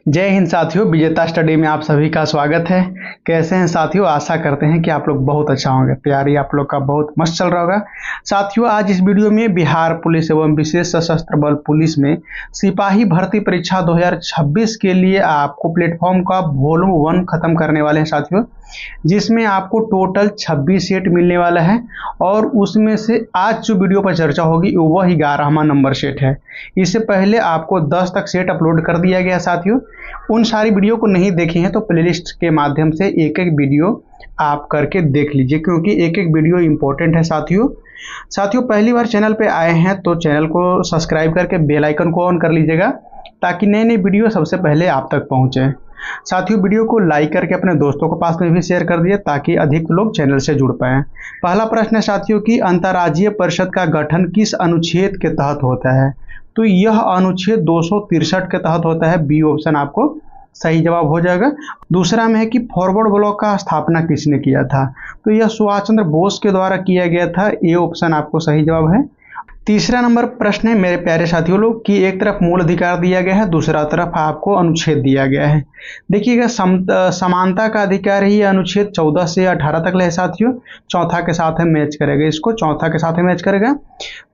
जय हिंद साथियों, विजेता स्टडी में आप सभी का स्वागत है। कैसे हैं साथियों? आशा करते हैं कि आप लोग बहुत अच्छा होंगे। तैयारी आप लोग का बहुत मस्त चल रहा होगा। साथियों, आज इस वीडियो में बिहार पुलिस एवं विशेष सशस्त्र बल पुलिस में सिपाही भर्ती परीक्षा 2026 के लिए आपको प्लेटफॉर्म का वॉल्यूम 1 खत्म करने वाले हैं साथियों, जिसमें आपको टोटल 26 सेट मिलने वाला है और उसमें से आज जो वीडियो पर चर्चा होगी वह 11वां नंबर सेट है। इससे पहले आपको 10 तक सेट अपलोड कर दिया गया साथियों। उन सारी वीडियो को नहीं देखे हैं तो प्लेलिस्ट के माध्यम से एक एक वीडियो आप करके देख लीजिए, क्योंकि एक एक वीडियो इंपॉर्टेंट है साथियों। पहली बार चैनल पे आए हैं तो चैनल को सब्सक्राइब करके बेल आइकन को ऑन कर लीजिएगा, ताकि नए नए वीडियो सबसे पहले आप तक पहुंचे। साथियों, वीडियो को लाइक करके अपने दोस्तों के पास में भी शेयर कर दिए, ताकि अधिक लोग चैनल से जुड़ पाएं। पहला प्रश्न है साथियों कि अंतर्राज्यीय परिषद का गठन किस अनुच्छेद के तहत होता है? तो यह अनुच्छेद 263 के तहत होता है। बी ऑप्शन आपको सही जवाब हो जाएगा। दूसरा में है कि फॉरवर्ड ब्लॉक का स्थापना किसने किया था? तो यह सुभाष चंद्र बोस के द्वारा किया गया था। ए ऑप्शन आपको सही जवाब है। तीसरा नंबर प्रश्न है मेरे प्यारे साथियों लोग कि एक तरफ मूल अधिकार दिया गया है, दूसरा तरफ आपको अनुच्छेद दिया गया है। देखिएगा, समानता का अधिकार ही अनुच्छेद 14 से 18 तक है साथियों। चौथा के साथ है मैच करेगा, इसको चौथा के साथ है मैच करेगा।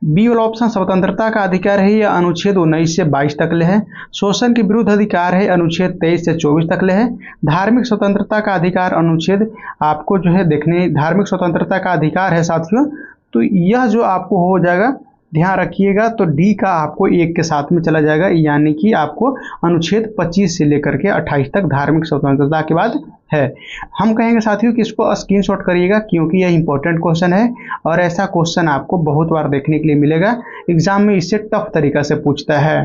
बी वाला ऑप्शन स्वतंत्रता का अधिकार है, यह अनुच्छेद 19 से 22 तक है। शोषण के विरुद्ध अधिकार है, अनुच्छेद 23 से 24 तक है। धार्मिक स्वतंत्रता का अधिकार अनुच्छेद आपको जो है देखने, धार्मिक स्वतंत्रता का अधिकार है साथियों। तो यह जो आपको हो जाएगा, ध्यान रखिएगा, तो डी का आपको 1 के साथ में चला जाएगा, यानी कि आपको अनुच्छेद 25 से लेकर के 28 तक धार्मिक स्वतंत्रता के बाद है। हम कहेंगे साथियों कि इसको स्क्रीनशॉट करिएगा, क्योंकि यह इंपॉर्टेंट क्वेश्चन है और ऐसा क्वेश्चन आपको बहुत बार देखने के लिए मिलेगा। एग्जाम में इससे टफ तरीका से पूछता है।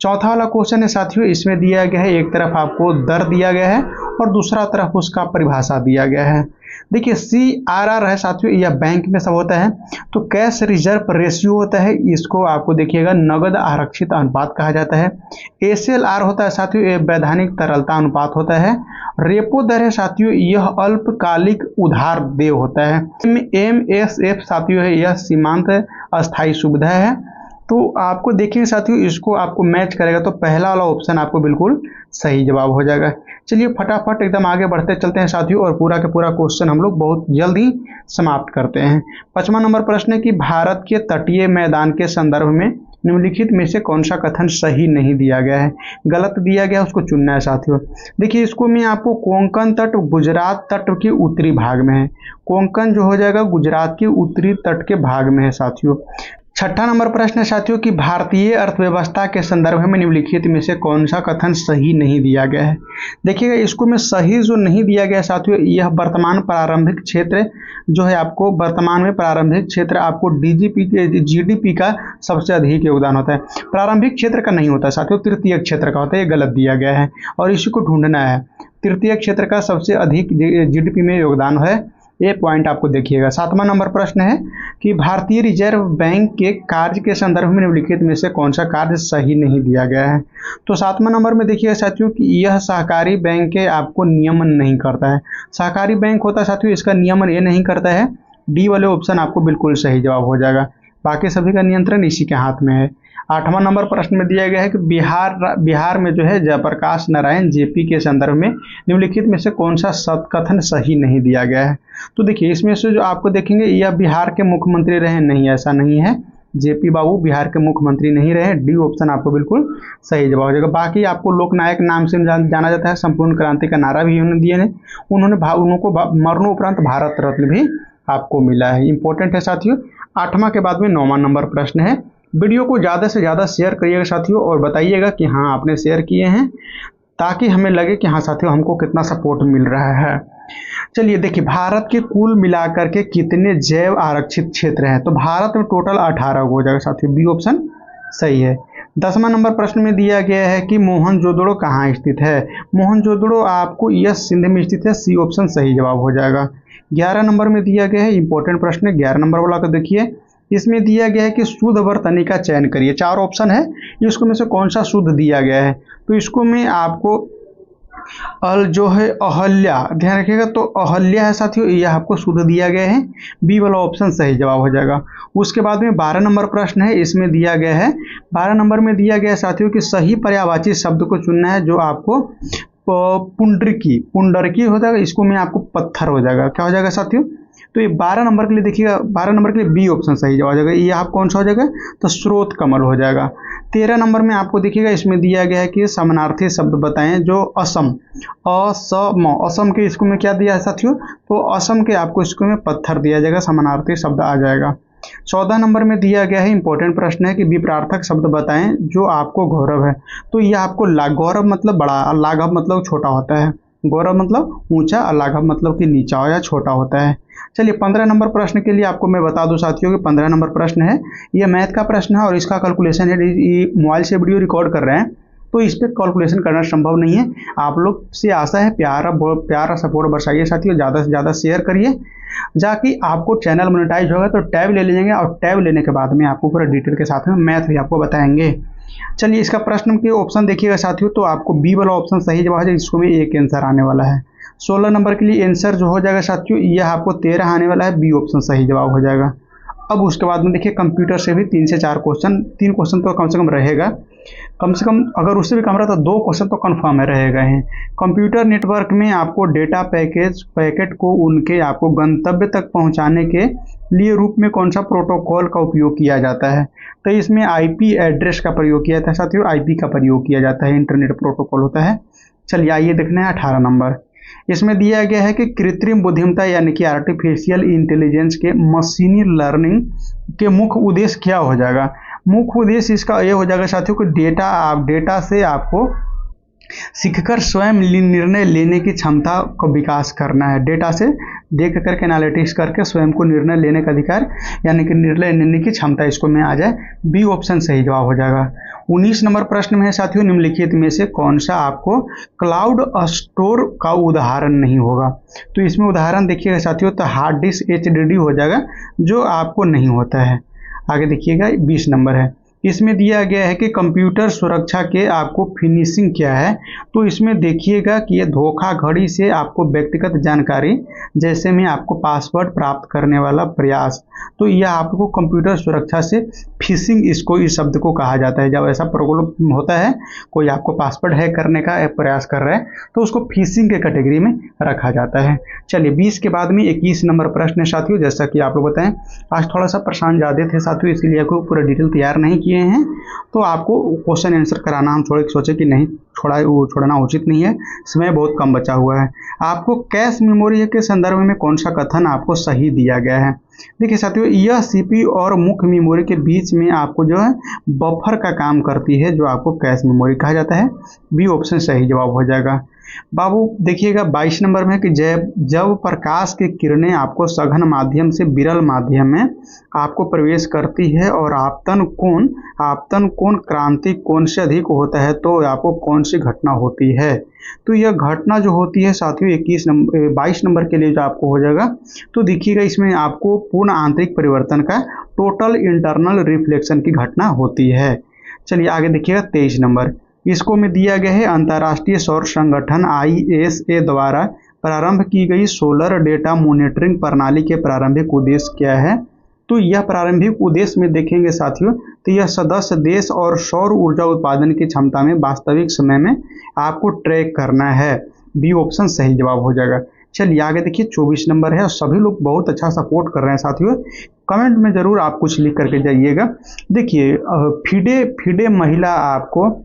चौथा वाला क्वेश्चन है साथियों, इसमें दिया गया है, एक तरफ आपको दर दिया गया है और दूसरा तरफ उसका परिभाषा दिया गया है। देखिए, CRR है साथियों, यह बैंक में सब होता है। तो कैश रिजर्व रेशियो होता है, इसको आपको देखिएगा नगद आरक्षित अनुपात कहा जाता है। SLR होता है साथियों, यह वैधानिक तरलता अनुपात होता है। रेपो दर है साथियों, यह अल्पकालिक उधार देय होता है। MSF साथियों है, यह सीमांत अस्थायी सुविधा है। तो आपको देखिए साथियों, इसको आपको मैच करेगा तो पहला वाला ऑप्शन आपको बिल्कुल सही जवाब हो जाएगा। चलिए फटाफट एकदम आगे बढ़ते चलते हैं साथियों, और पूरा का पूरा क्वेश्चन हम लोग बहुत जल्दी समाप्त करते हैं। 5वां नंबर प्रश्न है कि भारत के तटीय मैदान के संदर्भ में निम्नलिखित में से कौन सा कथन सही नहीं दिया गया है? गलत दिया गया, उसको चुनना है साथियों। देखिए, इसको मैं आपको कोंकण तट गुजरात तट के उत्तरी भाग में है। कोंकण जो हो जाएगा गुजरात के उत्तरी तट के भाग में है साथियों। 6ठा नंबर प्रश्न है साथियों कि भारतीय अर्थव्यवस्था के संदर्भ में निम्नलिखित में से कौन सा कथन सही नहीं दिया गया है? देखिएगा, इसको में सही जो नहीं दिया गया साथियों, यह वर्तमान प्रारंभिक क्षेत्र जो है, आपको वर्तमान में प्रारंभिक क्षेत्र आपको GDP का सबसे अधिक योगदान होता है। प्रारंभिक क्षेत्र का नहीं होता साथियों, तृतीय क्षेत्र का होता है। ये गलत दिया गया है और इसी को ढूंढना है। तृतीय क्षेत्र का सबसे अधिक GDP में योगदान है, ये पॉइंट आपको देखिएगा। 7वां नंबर प्रश्न है कि भारतीय रिजर्व बैंक के कार्य के संदर्भ में निम्नलिखित में से कौन सा कार्य सही नहीं दिया गया है? तो 7वां नंबर में देखिएगा साथियों कि यह सहकारी बैंक के आपको नियमन नहीं करता है। सहकारी बैंक होता है साथियों, इसका नियमन ये नहीं करता है। डी वाले ऑप्शन आपको बिल्कुल सही जवाब हो जाएगा। बाकी सभी का नियंत्रण इसी के हाथ में है। 8वां नंबर प्रश्न में दिया गया है कि बिहार में जो है जयप्रकाश नारायण JP के संदर्भ में निम्नलिखित में से कौन सा कथन सही नहीं दिया गया है? तो देखिए, इसमें से जो आपको देखेंगे, यह बिहार के मुख्यमंत्री रहे, नहीं, ऐसा नहीं है। JP बाबू बिहार के मुख्यमंत्री नहीं रहे। डी ऑप्शन आपको बिल्कुल सही जवाब हो जाएगा। बाकी आपको लोकनायक नाम से जाना जाता है। संपूर्ण क्रांति का नारा भी उन्होंने दिए हैं। उनको मरणोपरांत भारत रत्न भी आपको मिला है। इंपॉर्टेंट है साथियों। 8वां के बाद में 9वां नंबर प्रश्न है। वीडियो को ज़्यादा से ज़्यादा शेयर करिएगा साथियों, और बताइएगा कि हाँ आपने शेयर किए हैं, ताकि हमें लगे कि हाँ साथियों हमको कितना सपोर्ट मिल रहा है। चलिए देखिए, भारत के कुल मिलाकर के कितने जैव आरक्षित क्षेत्र हैं? तो भारत में टोटल 18 हो जाएगा साथियों। बी ऑप्शन सही है। 10वां नंबर प्रश्न में दिया गया है कि मोहनजोदड़ो कहाँ स्थित है? मोहनजोदड़ो आपको यस सिंध में स्थित है। सी ऑप्शन सही जवाब हो जाएगा। 11 नंबर में दिया गया है, इंपॉर्टेंट प्रश्न है। 11 नंबर वाला को देखिए, इसमें दिया गया है कि शुद्ध वर्तनी का चयन करिए। 4 ऑप्शन है, इसको में से कौन सा शुद्ध दिया गया है? तो इसको मैं आपको अल जो है अहल्या, ध्यान रखिएगा, तो अहल्या है साथियों, यह आपको शुद्ध दिया गया है, बी वाला ऑप्शन सही जवाब हो जाएगा। उसके बाद में 12 नंबर प्रश्न है, इसमें दिया गया है 12 नंबर में दिया गया है साथियों कि सही पर्यायवाची शब्द को चुनना है, जो आपको पुंडरकी, पुंडरकी हो जाएगा, इसको में आपको पत्थर हो जाएगा, क्या हो जाएगा साथियों। तो ये 12 नंबर के लिए देखिएगा, 12 नंबर के लिए बी ऑप्शन सही जवाब हो जाएगा। ये आप कौन सा हो जाएगा, तो स्रोत कमल हो जाएगा। 13 नंबर में आपको देखिएगा, इसमें दिया गया है कि समानार्थी शब्द बताएं जो असम, असम, असम के इसको में क्या दिया है साथियों, तो असम के आपको इसको में पत्थर दिया जाएगा, समानार्थी शब्द आ जाएगा। 14 नंबर में दिया गया है, इंपॉर्टेंट प्रश्न है कि विपरार्थक शब्द बताएं जो आपको गौरव है। तो यह आपको गौरव मतलब बड़ा और लाघव मतलब छोटा होता है, गौरव मतलब ऊंचा और लाघव मतलब कि नीचा या छोटा होता है। चलिए 15 नंबर प्रश्न के लिए आपको मैं बता दूं साथियों कि 15 नंबर प्रश्न है, ये मैथ का प्रश्न है और इसका कैलकुलेशन है, ये मोबाइल से वीडियो रिकॉर्ड कर रहे हैं तो इस पर कैलकुलेशन करना संभव नहीं है। आप लोग से आशा है प्यार सपोर्ट बरसाइए साथियों, ज़्यादा से ज़्यादा शेयर करिए, जाकि आपको चैनल मोनेटाइज होगा तो टैब ले लेंगे और टैब लेने के बाद में आपको पूरा डिटेल के साथ में मैथ भी आपको बताएंगे। चलिए इसका प्रश्न के ऑप्शन देखिएगा साथियों, तो आपको बी वाला ऑप्शन सही जवाब है, जिसको में एक आंसर आने वाला है। 16 नंबर के लिए आंसर जो हो जाएगा साथियों, यह आपको 13 आने वाला है, बी ऑप्शन सही जवाब हो जाएगा। अब उसके बाद में देखिए कंप्यूटर से भी 3 से 4 क्वेश्चन, 3 क्वेश्चन तो कम से कम रहेगा, कम से कम अगर उससे भी कम रहा तो 2 क्वेश्चन तो कन्फर्म है रहेगा ही। कंप्यूटर नेटवर्क में आपको डेटा पैकेट को उनके आपको गंतव्य तक पहुंचाने के लिए रूप में कौन सा प्रोटोकॉल का उपयोग किया जाता है, तो इसमें आईपी एड्रेस का प्रयोग किया जाता है साथियों, आईपी का प्रयोग किया जाता है, इंटरनेट प्रोटोकॉल होता है। चलिए आइए देखना है 18 नंबर, इसमें दिया गया है कि कृत्रिम बुद्धिमत्ता यानी कि आर्टिफिशियल इंटेलिजेंस के मशीनी लर्निंग के मुख्य उद्देश्य क्या हो जाएगा। मुख्य उद्देश्य इसका ये हो जाएगा साथियों कि डेटा से आपको सीखकर स्वयं निर्णय लेने की क्षमता को विकास करना है, डेटा से देख करके एनालिटिक्स करके स्वयं को निर्णय लेने का अधिकार यानी कि निर्णय लेने की क्षमता इसको में आ जाए, बी ऑप्शन सही जवाब हो जाएगा। 19 नंबर प्रश्न में है साथियों, निम्नलिखित में से कौन सा आपको क्लाउड स्टोर का उदाहरण नहीं होगा। तो इसमें उदाहरण देखिएगा साथियों, तो हार्ड डिस्क एचडीडी हो जाएगा, जो आपको नहीं होता है। आगे देखिएगा 20 नंबर है, इसमें दिया गया है कि कंप्यूटर सुरक्षा के आपको फिनिशिंग क्या है। तो इसमें देखिएगा कि ये धोखाधड़ी से आपको व्यक्तिगत जानकारी जैसे में आपको पासवर्ड प्राप्त करने वाला प्रयास, तो यह आपको कंप्यूटर सुरक्षा से फिशिंग इसको इस शब्द को कहा जाता है। जब ऐसा प्रॉब्लम होता है, कोई आपको पासवर्ड हैक करने का प्रयास कर रहा है तो उसको फिशिंग के कैटेगरी में रखा जाता है। चलिए 20 के बाद में 21 नंबर प्रश्न है साथियों, जैसा कि आप लोग बताएं आज थोड़ा सा परेशान ज़्यादा थे साथियों, इसलिए आपको पूरा डिटेल तैयार नहीं किए हैं, तो आपको क्वेश्चन आंसर कराना हम सोचे कि नहीं छोड़ना उचित नहीं है, समय बहुत कम बचा हुआ है। आपको कैश मेमोरी के संदर्भ में कौन सा कथन आपको सही दिया गया है। देखिए साथियों, यह सीपीयू और मुख्य मेमोरी के बीच में आपको जो है बफर का काम करती है, जो आपको कैश मेमोरी कहा जाता है, बी ऑप्शन सही जवाब हो जाएगा। बाबू देखिएगा 22 नंबर में कि जब प्रकाश की किरणें आपको सघन माध्यम से विरल माध्यम में आपको प्रवेश करती है और आपतन कोण क्रांति कोण से अधिक होता है, तो आपको कौन सी घटना होती है। तो यह घटना जो होती है साथियों 22 नंबर के लिए जो आपको हो जाएगा, तो देखिएगा इसमें आपको पूर्ण आंतरिक परिवर्तन का टोटल इंटरनल रिफ्लेक्शन की घटना होती है। चलिए आगे देखिएगा 23 नंबर, इसको में दिया गया है अंतर्राष्ट्रीय सौर संगठन ISA द्वारा प्रारंभ की गई सोलर डेटा मॉनिटरिंग प्रणाली के प्रारंभिक उद्देश्य क्या है। तो यह प्रारंभिक उद्देश्य में देखेंगे साथियों, तो यह सदस्य देश और सौर ऊर्जा उत्पादन की क्षमता में वास्तविक समय में आपको ट्रैक करना है, बी ऑप्शन सही जवाब हो जाएगा। चलिए आगे देखिए 24 नंबर है, और सभी लोग बहुत अच्छा सपोर्ट कर रहे हैं साथियों, कमेंट में जरूर आप कुछ लिख करके जाइएगा। देखिए फिडे महिला आपको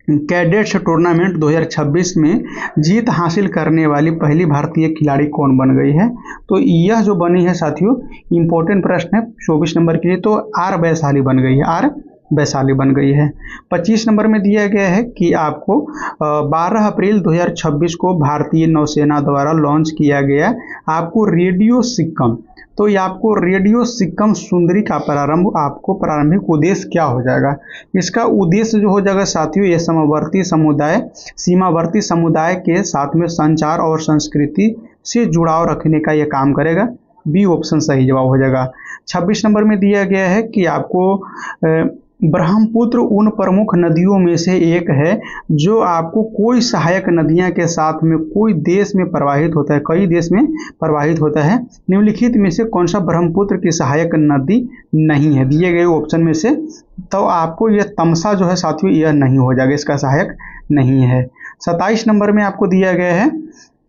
कैडेट्स टूर्नामेंट 2026 में जीत हासिल करने वाली पहली भारतीय खिलाड़ी कौन बन गई है। तो यह जो बनी है साथियों इंपॉर्टेंट प्रश्न है 24 नंबर के लिए, तो आर वैशाली बन गई है, आर वैशाली बन गई है। 25 नंबर में दिया गया है कि आपको 12 अप्रैल 2026 को भारतीय नौसेना द्वारा लॉन्च किया गया आपको रेडियो सिक्कम, तो ये आपको रेडियो सिक्कम सुंदरी का प्रारंभिक उद्देश्य क्या हो जाएगा। इसका उद्देश्य जो हो जाएगा साथियों, ये सीमावर्ती समुदाय के साथ में संचार और संस्कृति से जुड़ाव रखने का यह काम करेगा, बी ऑप्शन सही जवाब हो जाएगा। 26 नंबर में दिया गया है कि आपको ब्रह्मपुत्र उन प्रमुख नदियों में से एक है जो आपको कोई सहायक नदियां के साथ में कोई देश में प्रवाहित होता है, कई देश में प्रवाहित होता है। निम्नलिखित में से कौन सा ब्रह्मपुत्र की सहायक नदी नहीं है? दिए गए ऑप्शन में से तो आपको यह तमसा जो है साथियों यह नहीं हो जाएगा, इसका सहायक नहीं है। 27 नंबर में आपको दिया गया है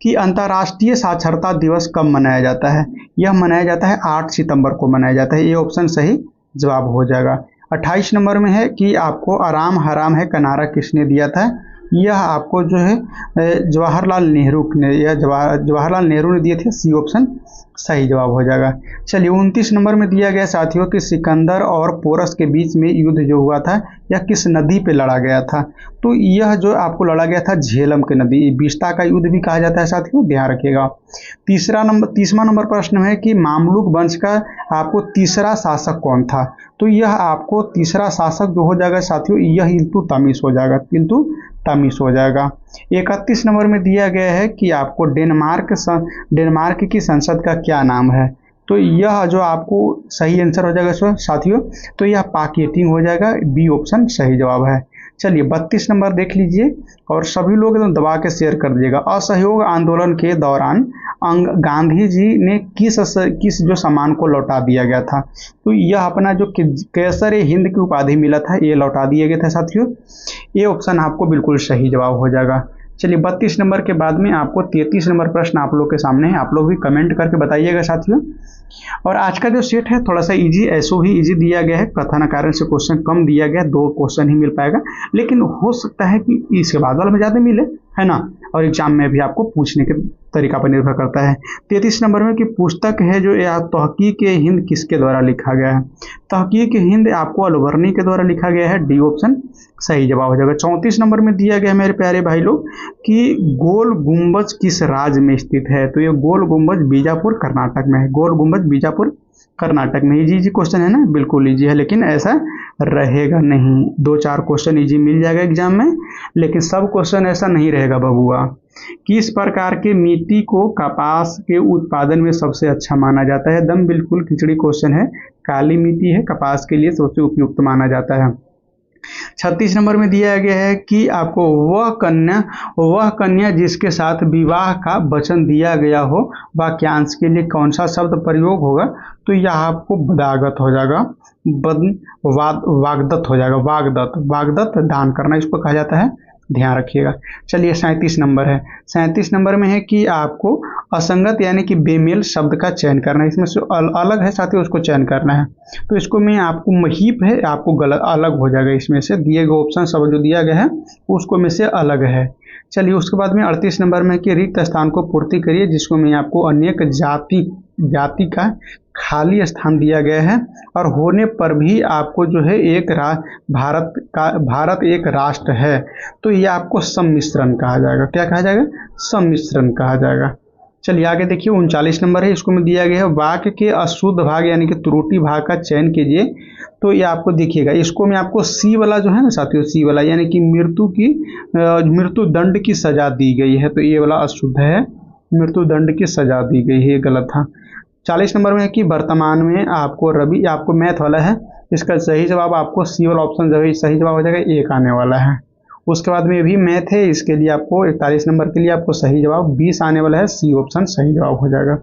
कि अंतर्राष्ट्रीय साक्षरता दिवस कब मनाया जाता है? यह मनाया जाता है 8 सितंबर को मनाया जाता है। ये ऑप्शन सही जवाब हो जाएगा। 28 नंबर में है कि आपको आराम हराम है का नारा किसने दिया था? यह आपको जो है जवाहरलाल नेहरू ने, या जवाहरलाल नेहरू ने दिए थे। सी ऑप्शन सही जवाब हो जाएगा। चलिए 29 नंबर में दिया गया साथियों कि सिकंदर और पोरस के बीच में युद्ध जो हुआ था यह किस नदी पे लड़ा गया था? तो यह जो आपको लड़ा गया था झेलम के नदी, बिस्ता का युद्ध भी कहा जाता है साथियों, ध्यान रखिएगा। 30वां नंबर प्रश्न है कि मामलुक वंश का आपको तीसरा शासक कौन था? तो यह आपको तीसरा शासक जो हो जाएगा साथियों यह इल्तुतमिश हो जाएगा, इल्तुतमिश हो जाएगा। 31 नंबर में दिया गया है कि आपको डेनमार्क की संसद का क्या नाम है? तो यह जो आपको सही आंसर हो जाएगा साथियों, तो यह पाकेटिंग हो जाएगा। बी ऑप्शन सही जवाब है। चलिए 32 नंबर देख लीजिए और सभी लोग एकदम दबा के शेयर कर दीजिएगा। असहयोग आंदोलन के दौरान गांधी जी ने किस जो सामान को लौटा दिया गया था? तो यह अपना जो कैसर हिंद की उपाधि मिला था ये लौटा दिया गया था साथियों। ये ऑप्शन आपको बिल्कुल सही जवाब हो जाएगा। चलिए 32 नंबर के बाद में आपको 33 नंबर प्रश्न आप लोग के सामने है, आप लोग भी कमेंट करके बताइएगा साथियों। और आज का जो सेट है थोड़ा सा इजी, ऐसो ही इजी दिया गया है, कथन कारण से क्वेश्चन कम दिया गया, 2 क्वेश्चन ही मिल पाएगा, लेकिन हो सकता है कि इसके बाद वाला में ज़्यादा मिले, है ना। और एग्जाम में भी आपको पूछने के तरीका पर निर्भर करता है। 33 नंबर में कि पुस्तक है जो तहकीक हिंद किसके द्वारा लिखा गया है? तहकीक हिंद आपको अलवर्णी के द्वारा लिखा गया है। डी ऑप्शन सही जवाब हो जाएगा। 34 नंबर में दिया गया मेरे प्यारे भाई लोग कि गोल गुंबज किस राज्य में स्थित है? तो ये गोल गुंबज बीजापुर कर्नाटक में है। गोल गुंबज बीजापुर कर्नाटक में। इजी क्वेश्चन है ना, बिल्कुल इजी है, लेकिन ऐसा रहेगा नहीं। 2-4 क्वेश्चन इजी मिल जाएगा एग्जाम में, लेकिन सब क्वेश्चन ऐसा नहीं रहेगा बबुआ। किस प्रकार के मिट्टी को कपास के उत्पादन में सबसे अच्छा माना जाता है? एकदम बिल्कुल खिचड़ी क्वेश्चन है। काली मिट्टी है कपास के लिए सबसे उपयुक्त माना जाता है। 36 नंबर में दिया गया है कि आपको वह कन्या जिसके साथ विवाह का वचन दिया गया हो वाक्यांश के लिए कौन सा शब्द प्रयोग होगा? तो यह आपको वागदत्त हो जाएगा, वागदत्त हो जाएगा। वागदत्त दान करना इसको कहा जाता है, ध्यान रखिएगा। चलिए 37 नंबर है। 37 नंबर में है कि आपको असंगत यानी कि बेमेल शब्द का चयन करना है। इसमें से अलग है साथियों, उसको चयन करना है। तो इसको में आपको महीप है, आपको गलत अलग हो जाएगा। इसमें से दिए गए ऑप्शन सब जो दिया गया है उसको में से अलग है। चलिए उसके बाद में 38 नंबर में कि रिक्त स्थान को पूर्ति करिए, जिसको में आपको अनेक जाति का खाली स्थान दिया गया है और होने पर भी आपको जो है भारत एक राष्ट्र है। तो ये आपको सम्मिश्रण कहा जाएगा। क्या कहा जाएगा? सम्मिश्रण कहा जाएगा। चलिए आगे देखिए 39 नंबर है, इसको में दिया गया है वाक्य के अशुद्ध भाग यानी कि त्रुटि भाग का चयन कीजिए। तो ये आपको देखिएगा, इसको में आपको सी वाला जो है ना साथियों, सी वाला यानी कि मृत्यु दंड की सजा दी गई है, तो ये वाला अशुद्ध है, मृत्यु दंड की सजा दी गई है, ये गलत था। 40 नंबर में है कि वर्तमान में आपको रवि, आपको मैथ वाला है, इसका सही जवाब आपको सी वाला ऑप्शन सही जवाब हो जाएगा, 1 आने वाला है। उसके बाद में भी मैथ है, इसके लिए आपको 41 नंबर के लिए आपको सही जवाब 20 आने वाला है, सी ऑप्शन सही जवाब हो जाएगा।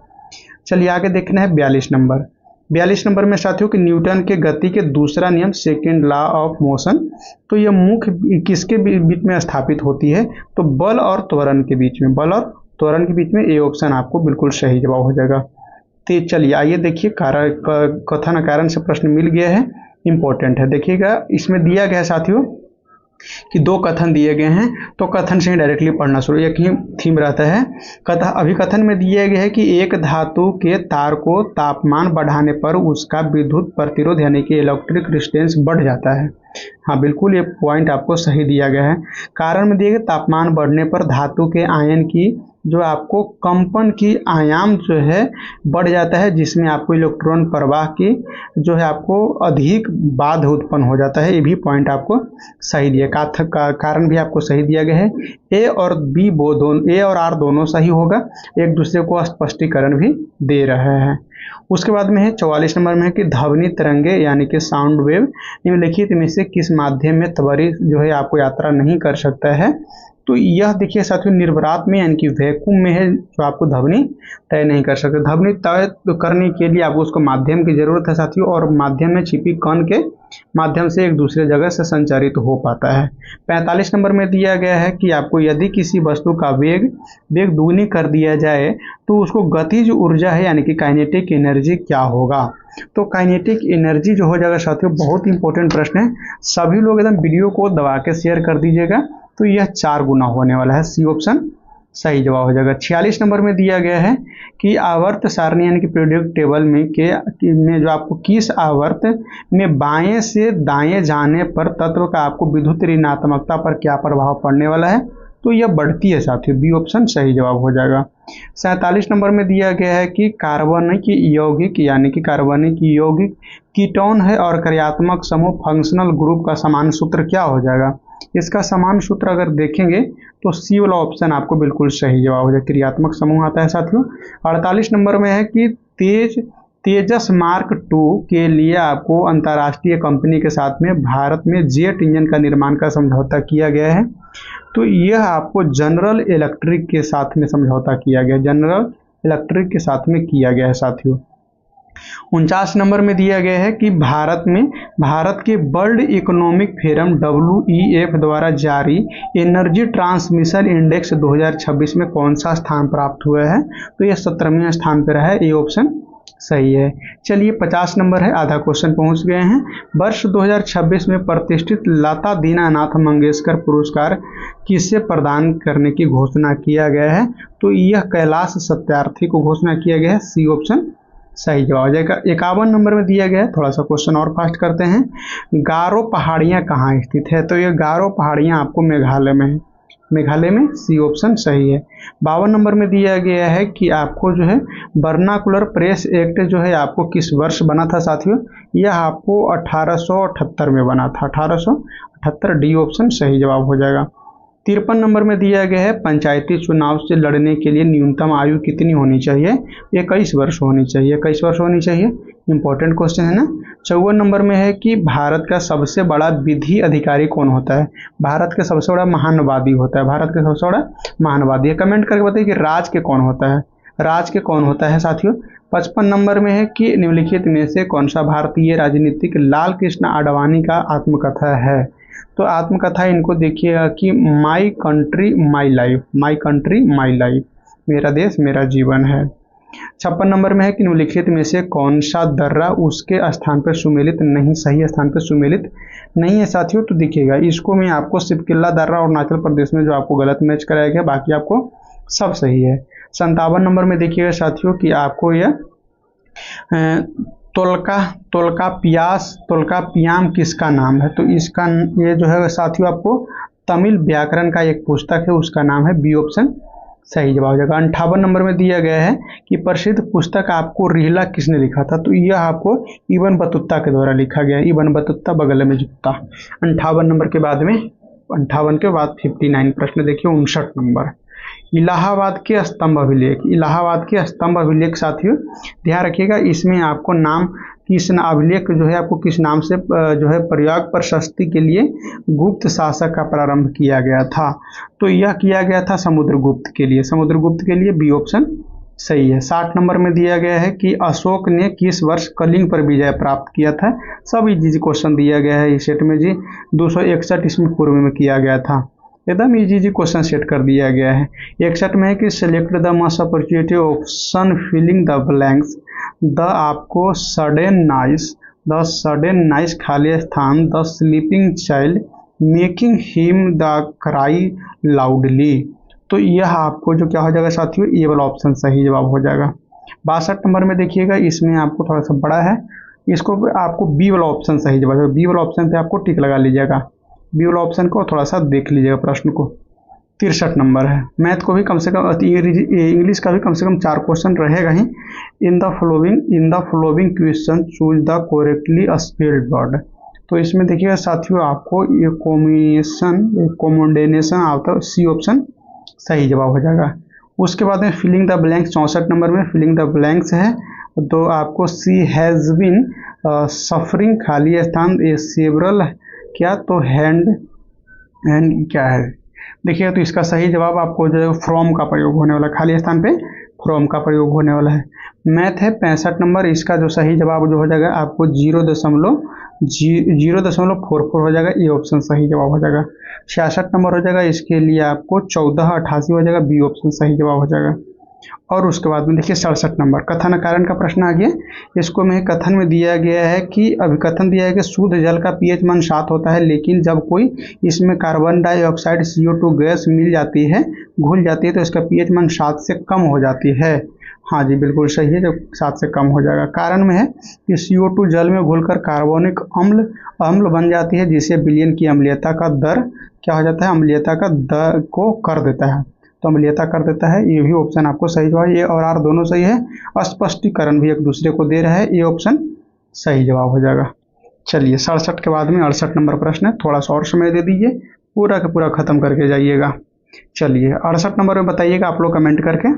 चलिए आगे देखना है 42 नंबर। 42 नंबर में साथियों कि न्यूटन के गति के दूसरा नियम सेकेंड लॉ ऑफ मोशन, तो यह मुख्य किसके बीच में स्थापित होती है? तो बल और त्वरण के बीच में, बल और त्वरण के बीच में। ए ऑप्शन आपको बिल्कुल सही जवाब हो जाएगा। तो चलिए आइए देखिए, कथन कारण से प्रश्न मिल गया है, इंपॉर्टेंट है। देखिएगा इसमें दिया गया है साथियों कि 2 कथन दिए गए हैं, तो कथन से ही डायरेक्टली पढ़ना शुरू, एक ही थीम रहता है। अभिकथन में दिया गया है कि एक धातु के तार को तापमान बढ़ाने पर उसका विद्युत प्रतिरोध यानी कि इलेक्ट्रिक रेजिस्टेंस बढ़ जाता है। हाँ बिल्कुल, ये पॉइंट आपको सही दिया गया है। कारण में दिए गए तापमान बढ़ने पर धातु के आयन की जो आपको कंपन की आयाम जो है बढ़ जाता है, जिसमें आपको इलेक्ट्रॉन प्रवाह की जो है आपको अधिक बाधा उत्पन्न हो जाता है। ये भी पॉइंट आपको सही दिया, का कारण भी आपको सही दिया गया है। ए और बी वो दोनों, ए और आर दोनों सही होगा, एक दूसरे को स्पष्टीकरण भी दे रहे हैं। उसके बाद में है 44 नंबर में है कि ध्वनि तरंगे यानी कि साउंड वेव निम्नलिखित में से किस माध्यम में त्वरित जो है आपको यात्रा नहीं कर सकता है। तो यह देखिए साथियों निर्वात में यानी कि वैक्यूम में है जो आपको ध्वनि तय नहीं कर सकते। ध्वनि तय करने के लिए आपको उसको माध्यम की जरूरत है साथियों, और माध्यम में छिपी कण के माध्यम से एक दूसरे जगह से संचारित हो पाता है। 45 नंबर में दिया गया है कि आपको यदि किसी वस्तु का वेग दुगुनी कर दिया जाए तो उसको गतिज ऊर्जा है यानी कि काइनेटिक एनर्जी क्या होगा। तो काइनेटिक एनर्जी जो हो जाएगा साथियों, बहुत इंपॉर्टेंट प्रश्न है, सभी लोग एकदम वीडियो को दबा के शेयर कर दीजिएगा। तो यह 4 गुना होने वाला है, सी ऑप्शन सही जवाब हो जाएगा। 46 नंबर में दिया गया है कि आवर्त सारणी यानी कि पीरियोडिक टेबल में जो आपको किस आवर्त में बाएं से दाएं जाने पर तत्व का आपको विद्युत ऋणात्मकता पर क्या प्रभाव पड़ने वाला है। तो यह बढ़ती है साथियों, बी ऑप्शन सही जवाब हो जाएगा। 47 नंबर में दिया गया है कि कार्बनिक यौगिक यानी कि कार्बनिक यौगिक कीटोन है और क्रियात्मक समूह फंक्शनल ग्रुप का समान सूत्र क्या हो जाएगा। इसका समान सूत्र अगर देखेंगे तो सी वाला ऑप्शन आपको बिल्कुल सही जवाब हो जाएगा, क्रियात्मक समूह आता है साथियों। 48 नंबर में है कि तेजस मार्क 2 के लिए आपको अंतर्राष्ट्रीय कंपनी के साथ में भारत में जेट इंजन का निर्माण का समझौता किया गया है। तो यह आपको जनरल इलेक्ट्रिक के साथ में समझौता किया गया, जनरल इलेक्ट्रिक के साथ में किया गया है साथियों। 49 नंबर में दिया गया है कि भारत के वर्ल्ड इकोनॉमिक फोरम WEF द्वारा जारी एनर्जी ट्रांसमिशन इंडेक्स 2026 में कौन सा स्थान प्राप्त हुआ है। तो यह 17वें स्थान पर है, ये ऑप्शन सही है। चलिए 50 नंबर है, आधा क्वेश्चन पहुंच गए हैं। वर्ष 2026 में प्रतिष्ठित लता दीनानाथ मंगेशकर पुरस्कार किसे प्रदान करने की घोषणा किया गया है। तो यह कैलाश सत्यार्थी को घोषणा किया गया है, सी ऑप्शन सही जवाब हो जाएगा। 51 नंबर में दिया गया है, थोड़ा सा क्वेश्चन और फास्ट करते हैं। गारो पहाड़ियाँ कहाँ स्थित है। तो ये गारो पहाड़ियाँ आपको मेघालय में है, मेघालय में, सी ऑप्शन सही है। 52 नंबर में दिया गया है कि आपको जो है वर्नाकुलर प्रेस एक्ट जो है आपको किस वर्ष बना था साथियों। यह आपको 1878 में बना था, 1878, डी ऑप्शन सही जवाब हो जाएगा। 53 नंबर में दिया गया है पंचायती चुनाव से लड़ने के लिए न्यूनतम आयु कितनी होनी चाहिए। 21 वर्ष होनी चाहिए, 21 वर्ष होनी चाहिए, इंपॉर्टेंट क्वेश्चन है ना। 54 नंबर में है कि भारत का सबसे बड़ा विधि अधिकारी कौन होता है। भारत का सबसे बड़ा महानवादी होता है, भारत का सबसे बड़ा महानवादी है। कमेंट करके बताइए कि राज के कौन होता है, राज के कौन होता है साथियों। 55 नंबर में है कि निम्नलिखित में से कौन सा भारतीय राजनीतिक लाल कृष्ण आडवाणी का आत्मकथा है। तो आत्मकथा इनको देखिएगा कि my country my life, my country my life, मेरा देश मेरा जीवन है। 56 नंबर में है कि निम्नलिखित में से कौन सा दर्रा उसके स्थान पर सुमेलित नहीं, सही स्थान पर सुमेलित नहीं है साथियों। तो देखिएगा इसको मैं आपको सिपकिल्ला दर्रा और अरुणाचल प्रदेश में जो आपको गलत मैच कराया गया, बाकी आपको सब सही है। 57 नंबर में देखिएगा साथियों कि आपको यह तोल्कापियाम किसका नाम है। तो इसका ये जो है साथियों आपको तमिल व्याकरण का एक पुस्तक है, उसका नाम है, बी ऑप्शन सही जवाब हो जाएगा। 58 नंबर में दिया गया है कि प्रसिद्ध पुस्तक आपको रिहला किसने लिखा था। तो यह आपको इब्न बतूता के द्वारा लिखा गया, इब्न बतूता बगल में जूता। 58 नंबर के बाद में 58 के बाद 59 प्रश्न देखिए 59 नंबर, इलाहाबाद के स्तंभ अभिलेख। इलाहाबाद के स्तंभ अभिलेख साथियों ध्यान रखिएगा, इसमें आपको नाम किस अभिलेख जो है आपको किस नाम से जो है प्रयाग प्रशस्ति के लिए गुप्त शासक का प्रारंभ किया गया था। तो यह किया गया था समुद्रगुप्त के लिए, समुद्रगुप्त के लिए, बी ऑप्शन सही है। 60 नंबर में दिया गया है कि अशोक ने किस वर्ष कलिंग पर विजय प्राप्त किया था। सब इजी क्वेश्चन दिया गया है इस सेट में जी, 261 ईस्वी पूर्व में किया गया था, एकदम इजी क्वेश्चन सेट कर दिया गया है। 61 में है कि select the most opportunity option filling the blanks, the आपको सडन नाइस खाली स्थान, the sleeping child, making him the cry loudly. तो यह आपको जो क्या हो जाएगा साथियों, ये वाला ऑप्शन सही जवाब हो जाएगा। 62 नंबर में देखिएगा, इसमें आपको थोड़ा सा बड़ा है, इसको आपको बी वाला ऑप्शन सही जवाब, बी वाला ऑप्शन पे आपको टिक लगा लीजिएगा, बी वाला ऑप्शन को थोड़ा सा देख लीजिएगा प्रश्न को। 63 नंबर है। मैथ को भी कम से कम, इंग्लिश का भी कम से कम 4 क्वेश्चन रहेगा ही। In the following question choose the correctly spelled word. तो इसमें देखिएगा साथियों, आपको ये कॉम्बिनेशन आता है, सी ऑप्शन सही जवाब हो जाएगा। उसके बाद में फिलिंग द ब्लैंक्स, 64 नंबर में फिलिंग द ब्लैंक्स है, तो आपको सी हैज़ बीन सफरिंग, खाली स्थान ए सेवरल, क्या तो हैंड क्या है, देखिए तो इसका सही जवाब आपको जो है फ्रॉम का प्रयोग होने वाला, खाली स्थान पे फ्रॉम का प्रयोग होने वाला है। मैथ है 65 नंबर, इसका जो सही जवाब जो हो जाएगा आपको 0.44 हो जाएगा, ये ऑप्शन सही जवाब हो जाएगा। 66 नंबर हो जाएगा, इसके लिए आपको 1488 हो जाएगा, बी ऑप्शन सही जवाब हो जाएगा। और उसके बाद में देखिए 67 नंबर कथन कारण का प्रश्न आ गया। इसको में कथन में दिया गया है कि अभिकथन दिया है कि शुद्ध जल का पीएच मान 7 होता है, लेकिन जब कोई इसमें कार्बन डाइऑक्साइड CO2 गैस मिल जाती है, घुल जाती है, तो इसका पीएच मान 7 से कम हो जाती है। हाँ जी, बिल्कुल सही है, जब 7 से कम हो जाएगा। कारण में है कि CO2 जल में घुलकर कार्बोनिक अम्ल बन जाती है, जिससे विलयन की अम्लीयता का दर क्या हो जाता है, अम्लीयता का दर को कर देता है, तो अम्लीयता कर देता है। ये भी ऑप्शन आपको सही जवाब, ये और आर दोनों सही है। स्पष्टीकरण भी एक दूसरे को दे रहा है, ये ऑप्शन सही जवाब हो जाएगा। चलिए 67 के बाद में 68 नंबर प्रश्न है, थोड़ा सा और समय दे दीजिए, पूरा का पूरा खत्म करके जाइएगा। चलिए 68 नंबर में बताइएगा आप लोग कमेंट करके।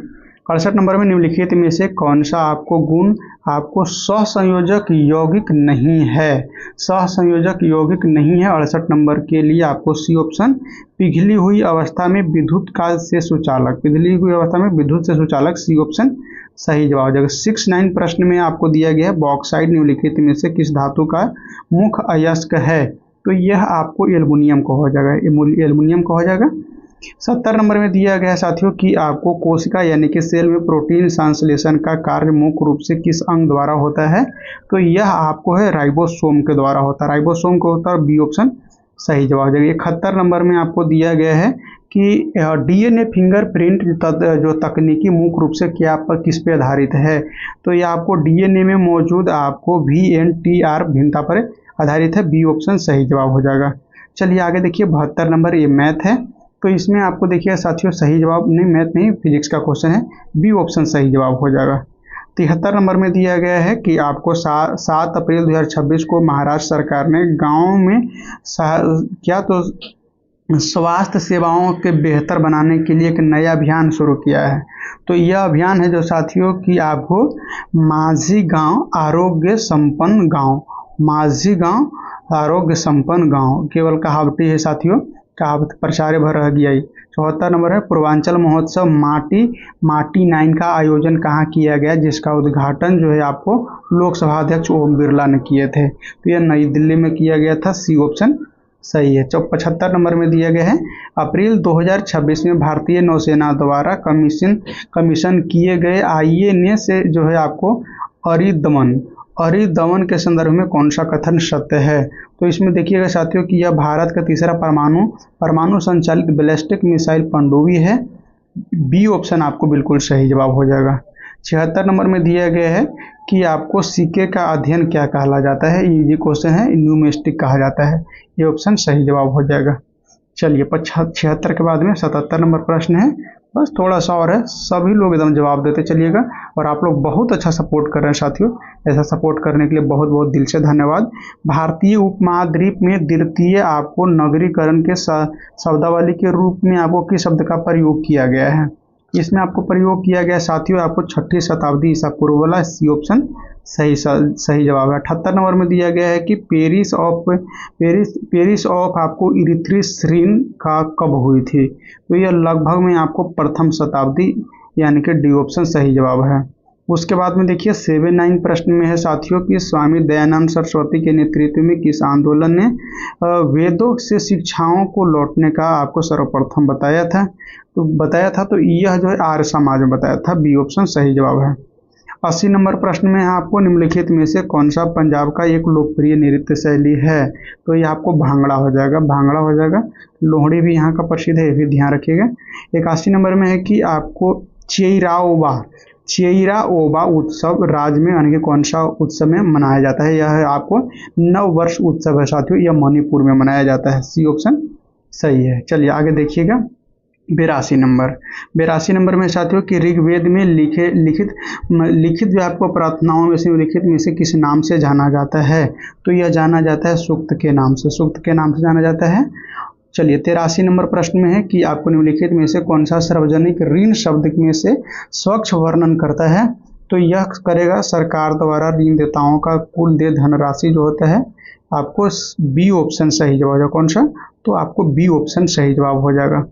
68 नंबर में निम्नलिखित में से कौन सा आपको गुण आपको सहसंयोजक यौगिक नहीं है, सहसंयोजक यौगिक नहीं है। 68 नंबर के लिए आपको सी ऑप्शन पिघली हुई अवस्था में विद्युत का से सुचालक, पिघली हुई अवस्था में विद्युत से सुचालक, सी ऑप्शन सही जवाब हो जाएगा। 69 प्रश्न में आपको दिया गया है बॉक्साइड निम्नलिखित में से किस धातु का मुख्य अयस्क है, तो यह आपको एल्युमिनियम का हो जाएगा, एल्युमिनियम का हो जाएगा। 70 नंबर में दिया गया है साथियों कि आपको कोशिका यानी कि सेल में प्रोटीन संश्लेषण का कार्य मुख्य रूप से किस अंग द्वारा होता है, तो यह आपको है राइबोसोम के द्वारा होता है, राइबोसोम को होता है, बी ऑप्शन सही जवाब हो जाएगा। 71 नंबर में आपको दिया गया है कि DNA फिंगरप्रिंट जो तकनीकी मुख्य रूप से क्या पर किस पे आधारित है, तो यह आपको DNA में मौजूद आपको VNTR भिन्नता पर आधारित है, बी ऑप्शन सही जवाब हो जाएगा। चलिए आगे देखिए 72 नंबर, ये मैथ है, तो इसमें आपको देखिए साथियों सही जवाब नहीं, मैथ नहीं, फिजिक्स का क्वेश्चन है, बी ऑप्शन सही जवाब हो जाएगा। 73 नंबर में दिया गया है कि आपको 7 अप्रैल 2026 को महाराष्ट्र सरकार ने गाँव में क्या तो स्वास्थ्य सेवाओं के बेहतर बनाने के लिए एक नया अभियान शुरू किया है। तो यह अभियान है जो साथियों कि आपको माझी गांव आरोग्य संपन्न गांव, माझी गांव आरोग्य संपन्न गांव, केवल कहावटी है साथियों, कहावत प्रचार भर रह गया। 74 नंबर है पूर्वांचल महोत्सव माटी 9 का आयोजन कहाँ किया गया, जिसका उद्घाटन जो है आपको लोकसभा अध्यक्ष ओम बिरला ने किए थे, तो यह नई दिल्ली में किया गया था, सी ऑप्शन सही है। 75 नंबर में दिया गया है अप्रैल 2026 में भारतीय नौसेना द्वारा कमीशन किए गए INA से जो है आपको अरिदमन के संदर्भ में कौन सा कथन सत्य है, तो इसमें देखिएगा साथियों कि यह भारत का तीसरा परमाणु संचालित बैलिस्टिक मिसाइल पनडुब्बी है, बी ऑप्शन आपको बिल्कुल सही जवाब हो जाएगा। 76 नंबर में दिया गया है कि आपको सिक्के का अध्ययन क्या कहला जाता है, ये क्वेश्चन है, न्यूमेस्टिक कहा जाता है, ये ऑप्शन सही जवाब हो जाएगा। चलिए 76 के बाद में 77 नंबर प्रश्न है, बस थोड़ा सा और है, सभी लोग एकदम जवाब देते चलिएगा, और आप लोग बहुत अच्छा सपोर्ट कर रहे हैं साथियों, ऐसा सपोर्ट करने के लिए बहुत बहुत दिल से धन्यवाद। भारतीय उपमहाद्वीप में द्वितीय आपको नगरीकरण के शब्दावली के रूप में आपको किस शब्द का प्रयोग किया गया है, इसमें आपको प्रयोग किया गया साथियों आपको 6वीं शताब्दी ईसा पूर्व वाला, सी ऑप्शन सही जवाब है। 78 नंबर में दिया गया है कि पेरिस ऑफ आपको इरिथ्रीन का कब हुई थी, तो यह लगभग में आपको प्रथम शताब्दी, यानी कि डी ऑप्शन सही जवाब है। उसके बाद में देखिए 79 प्रश्न में है साथियों कि स्वामी दयानंद सरस्वती के नेतृत्व में किस आंदोलन ने वेदों से शिक्षाओं को लौटने का आपको सर्वप्रथम बताया था, तो यह जो है आर्य समाज में बताया था, बी ऑप्शन सही जवाब है। 80 नंबर प्रश्न में आपको निम्नलिखित में से कौन सा पंजाब का एक लोकप्रिय नृत्य शैली है, तो ये आपको भांगड़ा हो जाएगा, लोहड़ी भी यहाँ का प्रसिद्ध है, ये भी ध्यान रखिएगा। 81 नंबर में है कि आपको चियराओबा उत्सव राज्य में यानी कि कौन सा उत्सव में मनाया जाता है, यह है आपको नव वर्ष उत्सव है साथियों, यह मणिपुर में मनाया जाता है, सी ऑप्शन सही है। चलिए आगे देखिएगा 82 नंबर में साथियों कि ऋग्वेद में लिखित जो आपको प्रार्थनाओं में से लिखित में से किस नाम से जाना जाता है? तो यह जाना जाता है सूक्त के नाम से जाना जाता है। चलिए 83 नंबर प्रश्न में है कि आपको निम्नलिखित में से कौन सा सार्वजनिक ऋण शब्द में से स्वच्छ वर्णन करता है? तो यह करेगा सरकार द्वारा ऋण देताओं का कुल देय धनराशि जो होता है। आपको बी ऑप्शन सही जवाब हो जाएगा। कौन सा? तो आपको बी ऑप्शन सही जवाब हो जाएगा।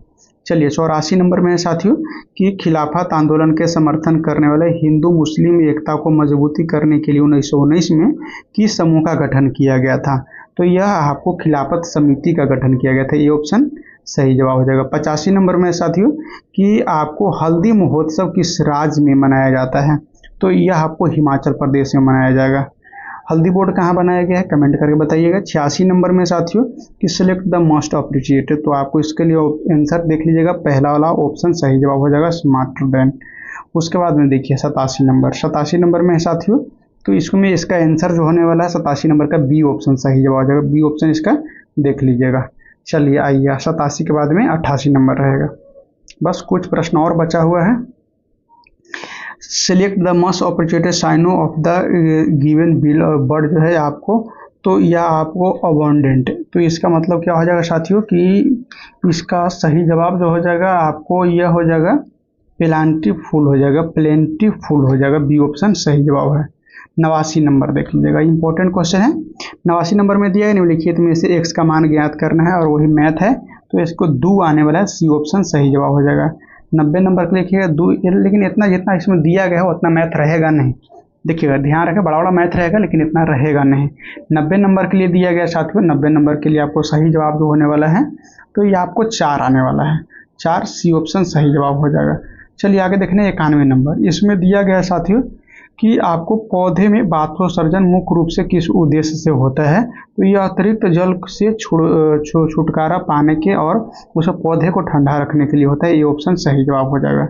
चलिए 84 नंबर में है साथियों कि खिलाफत आंदोलन के समर्थन करने वाले हिंदू मुस्लिम एकता को मजबूती करने के लिए 1919 में किस समूह का गठन किया गया था? तो यह आपको खिलाफत समिति का गठन किया गया था। ये ऑप्शन सही जवाब हो जाएगा। 85 नंबर में साथियों कि आपको हल्दी महोत्सव किस राज्य में मनाया जाता है? तो यह आपको हिमाचल प्रदेश में मनाया जाएगा। हल्दी बोर्ड कहाँ बनाया गया है? कमेंट करके बताइएगा। 86 नंबर में साथियों कि सिलेक्ट द मोस्ट अप्रिशिएटेड, तो आपको इसके लिए आंसर देख लीजिएगा, पहला वाला ऑप्शन सही जवाब हो जाएगा, स्मार्टर देन। उसके बाद में देखिए 87 नंबर में है साथियों, तो इसमें इसका आंसर जो होने वाला है 87 नंबर का बी ऑप्शन सही जवाब हो जाएगा। बी ऑप्शन इसका देख लीजिएगा। चलिए आइए 87 के बाद में 88 नंबर रहेगा। बस कुछ प्रश्न और बचा हुआ है। Select the most opportunity synonym of the given bold word जो है आपको, तो यह आपको अबंडेंट, तो इसका मतलब क्या हो जाएगा साथियों कि इसका सही जवाब जो हो जाएगा आपको यह हो जाएगा प्लेंटीफुल हो जाएगा। बी ऑप्शन सही जवाब है। 89 नंबर देख लीजिएगा, इंपॉर्टेंट क्वेश्चन है। 89 नंबर में दिया है निम्नलिखित में से x का मान ज्ञात करना है और वही मैथ है, तो इसको दो आने वाला है। सी ऑप्शन सही जवाब हो जाएगा। 90 नंबर के लिखिएगा दो, लेकिन इतना जितना इसमें दिया गया है उतना मैथ रहेगा नहीं। देखिएगा ध्यान रखें, बड़ा मैथ रहेगा लेकिन इतना रहेगा नहीं। 90 नंबर के लिए दिया गया साथियों, 90 नंबर के लिए आपको सही जवाब जो होने वाला है तो ये आपको 4 आने वाला है। 4 सी ऑप्शन सही जवाब हो जाएगा। चलिए आगे देखने 91 नंबर, इसमें दिया गया साथियों कि आपको पौधे में बाष्पोत्सर्जन मुख्य रूप से किस उद्देश्य से होता है? तो यह अतिरिक्त जल से छुटकारा पाने के और उस पौधे को ठंडा रखने के लिए होता है। ये ऑप्शन सही जवाब हो जाएगा।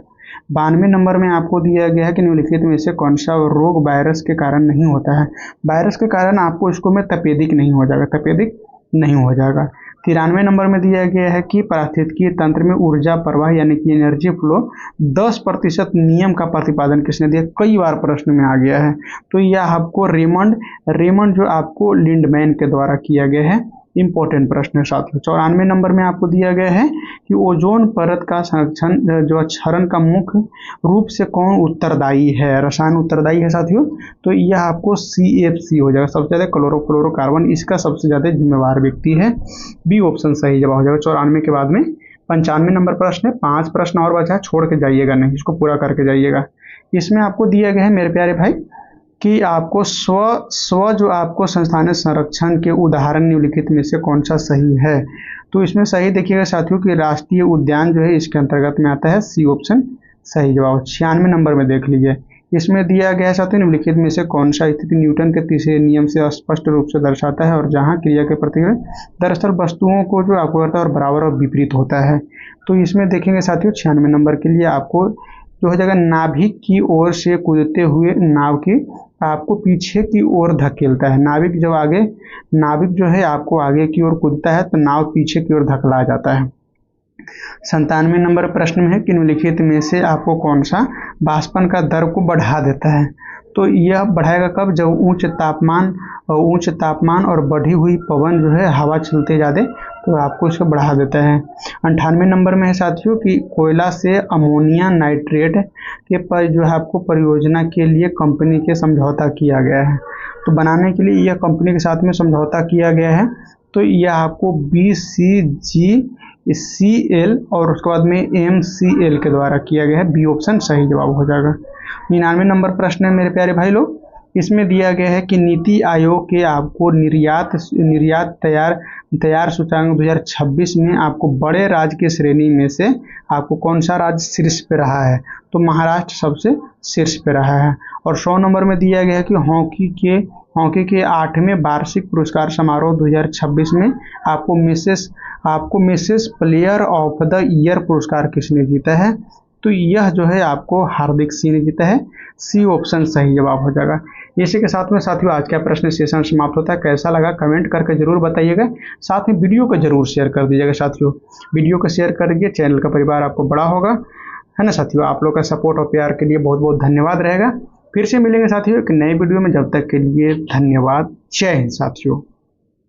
92 नंबर में आपको दिया गया है कि निम्नलिखित में से कौन सा रोग वायरस के कारण नहीं होता है? वायरस के कारण आपको इसको में तपेदिक नहीं हो जाएगा। 93 नंबर में दिया गया है कि पारिस्थितिकी तंत्र में ऊर्जा प्रवाह यानी कि एनर्जी फ्लो 10% नियम का प्रतिपादन किसने दिया? कई बार प्रश्न में आ गया है, तो यह आपको रेमंड जो आपको लिंडमैन के द्वारा किया गया है। इंपॉर्टेंट प्रश्न है साथियों। 94 नंबर में आपको दिया गया है कि ओजोन परत का संरक्षण जो क्षरण का मुख्य रूप से कौन उत्तरदायी है? रसायन उत्तरदायी है साथियों, तो यह आपको CFC हो जाएगा। सबसे ज्यादा क्लोरोफ्लोरोकार्बन इसका सबसे ज्यादा जिम्मेवार व्यक्ति है। बी ऑप्शन सही जवाब हो जाएगा। 94 के बाद में 95 नंबर प्रश्न है। 5 प्रश्न और बचा है, छोड़ के जाइएगा नहीं, इसको पूरा करके जाइएगा। इसमें आपको दिया गया है मेरे प्यारे भाई कि आपको स्व जो आपको संस्थानिक संरक्षण के उदाहरण निम्नलिखित में से कौन सा सही है? तो इसमें सही देखिएगा साथियों कि राष्ट्रीय उद्यान जो है इसके अंतर्गत में आता है। सी ऑप्शन सही जवाब। 96 नंबर में देख लीजिए, इसमें दिया गया साथियों निम्नलिखित में से कौन सा स्थिति न्यूटन के तीसरे नियम से स्पष्ट रूप से दर्शाता है? और जहां क्रिया के प्रतिक्रिया दरअसल वस्तुओं को जो आपको करता है और बराबर और विपरीत होता है। तो इसमें देखेंगे साथियों 96 नंबर के लिए आपको जो हो जाएगा नाभिक की ओर से कूदते हुए नाव की आपको पीछे की ओर धकेलता है। नाविक जो है आपको आगे की ओर कूदता है तो नाव पीछे की ओर धकेला जाता है। 97 नंबर प्रश्न में है कि निम्नलिखित में से आपको कौन सा वाष्पन का दर को बढ़ा देता है? तो यह बढ़ाएगा कब? जब उच्च तापमान और बढ़ी हुई पवन जो है हवा चलते जाते तो आपको इसको बढ़ा देता है। 98 नंबर में है साथियों कि कोयला से अमोनिया नाइट्रेट के पर जो है आपको परियोजना के लिए कंपनी के समझौता किया गया है। तो बनाने के लिए यह कंपनी के साथ में समझौता किया गया है, तो यह आपको BCGCL और उसके बाद में MCL के द्वारा किया गया है। बी ऑप्शन सही जवाब हो जाएगा। 99 नंबर प्रश्न है मेरे प्यारे भाई लोग, इसमें दिया गया है कि नीति आयोग के आपको निर्यात तैयार सूचकांक 2026 में आपको बड़े राज्य की श्रेणी में से आपको कौन सा राज्य शीर्ष पे रहा है? तो महाराष्ट्र सबसे शीर्ष पे रहा है। और 100 नंबर में दिया गया है कि हॉकी के 8वें वार्षिक पुरस्कार समारोह 2026 में आपको Mrs player of the year पुरस्कार किसने जीता है? तो यह जो है आपको हार्दिक सिंह ने जीता है। सी ऑप्शन सही जवाब हो जाएगा। इसी के साथ में साथियों आज का प्रश्न सेशन समाप्त होता है। कैसा लगा कमेंट करके जरूर बताइएगा। साथ में वीडियो को जरूर शेयर कर दीजिएगा साथियों। वीडियो को शेयर करिए, चैनल का परिवार आपको बड़ा होगा, है ना साथियों। आप लोग का सपोर्ट और प्यार के लिए बहुत बहुत धन्यवाद रहेगा। फिर से मिलेंगे साथियों एक नए वीडियो में। जब तक के लिए धन्यवाद। जय हिंद साथियों।